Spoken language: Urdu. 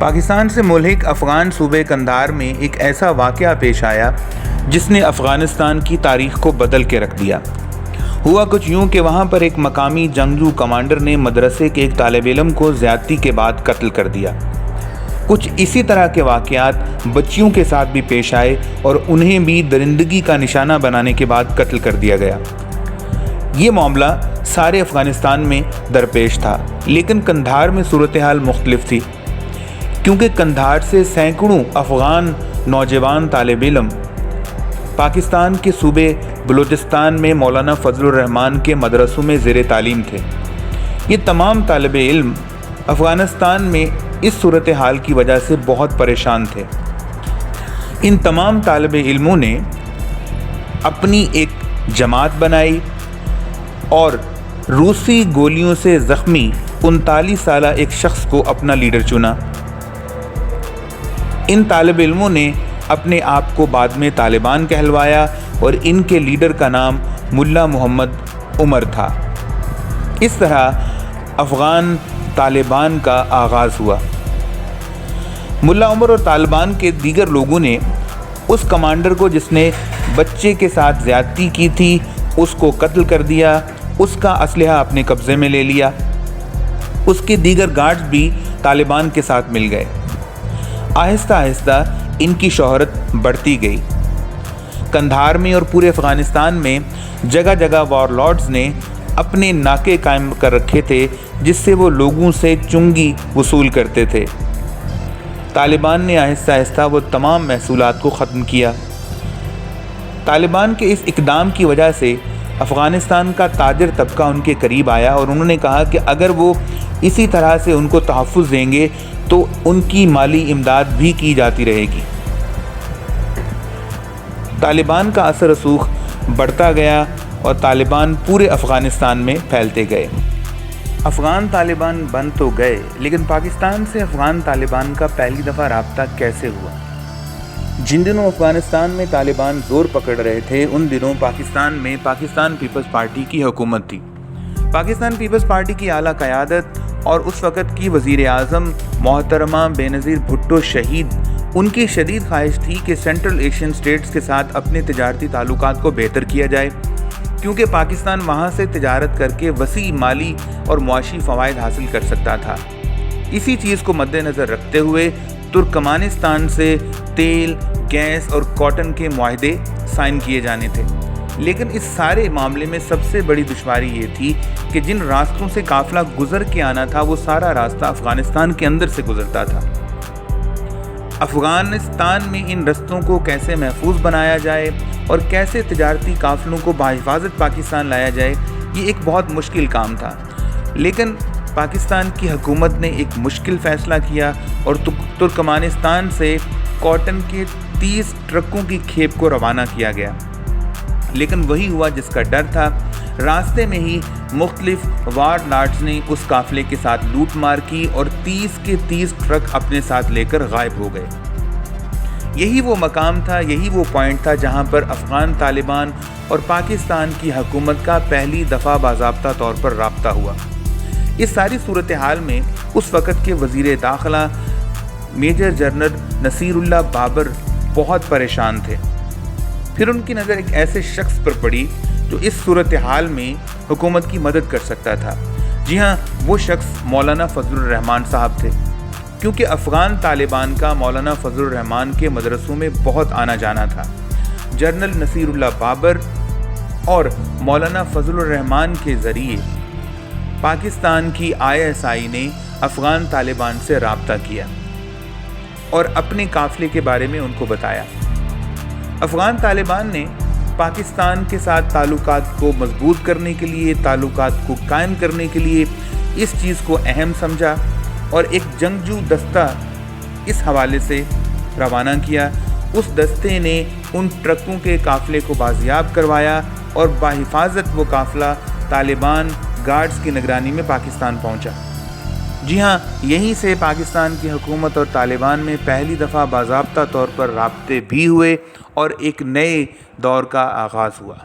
پاکستان سے ملحق افغان صوبے قندھار میں ایک ایسا واقعہ پیش آیا جس نے افغانستان کی تاریخ کو بدل کے رکھ دیا۔ ہوا کچھ یوں کہ وہاں پر ایک مقامی جنگجو کمانڈر نے مدرسے کے ایک طالب علم کو زیادتی کے بعد قتل کر دیا۔ کچھ اسی طرح کے واقعات بچیوں کے ساتھ بھی پیش آئے اور انہیں بھی درندگی کا نشانہ بنانے کے بعد قتل کر دیا گیا۔ یہ معاملہ سارے افغانستان میں درپیش تھا، لیکن قندھار میں صورتحال مختلف تھی، کیونکہ قندھار سے سینکڑوں افغان نوجوان طالب علم پاکستان کے صوبے بلوچستان میں مولانا فضل الرحمان کے مدرسوں میں زیر تعلیم تھے۔ یہ تمام طالب علم افغانستان میں اس صورتحال کی وجہ سے بہت پریشان تھے۔ ان تمام طالب علموں نے اپنی ایک جماعت بنائی اور روسی گولیوں سے زخمی 39 سالہ ایک شخص کو اپنا لیڈر چنا۔ ان طالب علموں نے اپنے آپ کو بعد میں طالبان کہلوایا اور ان کے لیڈر کا نام ملا محمد عمر تھا۔ اس طرح افغان طالبان کا آغاز ہوا۔ ملا عمر اور طالبان کے دیگر لوگوں نے اس کمانڈر کو جس نے بچے کے ساتھ زیادتی کی تھی اس کو قتل کر دیا، اس کا اسلحہ اپنے قبضے میں لے لیا۔ اس کے دیگر گارڈز بھی طالبان کے ساتھ مل گئے۔ آہستہ آہستہ ان کی شہرت بڑھتی گئی۔ قندھار میں اور پورے افغانستان میں جگہ جگہ وار لارڈز نے اپنے ناکے قائم کر رکھے تھے جس سے وہ لوگوں سے چنگی وصول کرتے تھے۔ طالبان نے آہستہ آہستہ وہ تمام محصولات کو ختم کیا۔ طالبان کے اس اقدام کی وجہ سے افغانستان کا تاجر طبقہ ان کے قریب آیا اور انہوں نے کہا کہ اگر وہ اسی طرح سے ان کو تحفظ دیں گے تو ان کی مالی امداد بھی کی جاتی رہے گی۔ طالبان کا اثر رسوخ بڑھتا گیا اور طالبان پورے افغانستان میں پھیلتے گئے۔ افغان طالبان بن تو گئے، لیکن پاکستان سے افغان طالبان کا پہلی دفعہ رابطہ کیسے ہوا؟ جن دنوں افغانستان میں طالبان زور پکڑ رہے تھے ان دنوں پاکستان میں پاکستان پیپلز پارٹی کی حکومت تھی۔ پاکستان پیپلز پارٹی کی اعلیٰ قیادت اور اس وقت کی وزیر اعظم محترمہ بینظیر بھٹو شہید، ان کی شدید خواہش تھی کہ سینٹرل ایشین اسٹیٹس کے ساتھ اپنے تجارتی تعلقات کو بہتر کیا جائے، کیونکہ پاکستان وہاں سے تجارت کر کے وسیع مالی اور معاشی فوائد حاصل کر سکتا تھا۔ اسی چیز کو مد نظر رکھتے ہوئے ترکمانستان سے تیل، گیس اور کاٹن کے معاہدے سائن کیے جانے تھے، لیکن اس سارے معاملے میں سب سے بڑی دشواری یہ تھی کہ جن راستوں سے قافلہ گزر کے آنا تھا وہ سارا راستہ افغانستان کے اندر سے گزرتا تھا۔ افغانستان میں ان رستوں کو کیسے محفوظ بنایا جائے اور کیسے تجارتی قافلوں کو بحفاظت پاکستان لایا جائے، یہ ایک بہت مشکل کام تھا، لیکن پاکستان کی حکومت نے ایک مشکل فیصلہ کیا اور ترکمانستان سے کاٹن کے 30 ٹرکوں کی کھیپ کو روانہ کیا گیا۔ لیکن وہی ہوا جس کا ڈر تھا، راستے میں ہی مختلف وار لارڈز نے اس قافلے کے ساتھ لوٹ مار کی اور 30 کے 30 ٹرک اپنے ساتھ لے کر غائب ہو گئے۔ یہی وہ مقام تھا، یہی وہ پوائنٹ تھا جہاں پر افغان طالبان اور پاکستان کی حکومت کا پہلی دفعہ باضابطہ طور پر رابطہ ہوا۔ اس ساری صورتحال میں اس وقت کے وزیر داخلہ میجر جنرل نصیر اللہ بابر بہت پریشان تھے۔ پھر ان کی نظر ایک ایسے شخص پر پڑی جو اس صورتحال میں حکومت کی مدد کر سکتا تھا۔ جی ہاں، وہ شخص مولانا فضل الرحمان صاحب تھے، کیونکہ افغان طالبان کا مولانا فضل الرحمان کے مدرسوں میں بہت آنا جانا تھا۔ جنرل نصیر اللہ بابر اور مولانا فضل الرحمان کے ذریعے پاکستان کی ISI نے افغان طالبان سے رابطہ کیا اور اپنے قافلے کے بارے میں ان کو بتایا۔ افغان طالبان نے پاکستان کے ساتھ تعلقات کو مضبوط کرنے کے لیے، تعلقات کو قائم کرنے کے لیے اس چیز کو اہم سمجھا اور ایک جنگجو دستہ اس حوالے سے روانہ کیا۔ اس دستے نے ان ٹرکوں کے قافلے کو بازیاب کروایا اور بحفاظت وہ قافلہ طالبان گارڈز کی نگرانی میں پاکستان پہنچا۔ جی ہاں، یہیں سے پاکستان کی حکومت اور طالبان میں پہلی دفعہ باضابطہ طور پر رابطے بھی ہوئے اور ایک نئے دور کا آغاز ہوا۔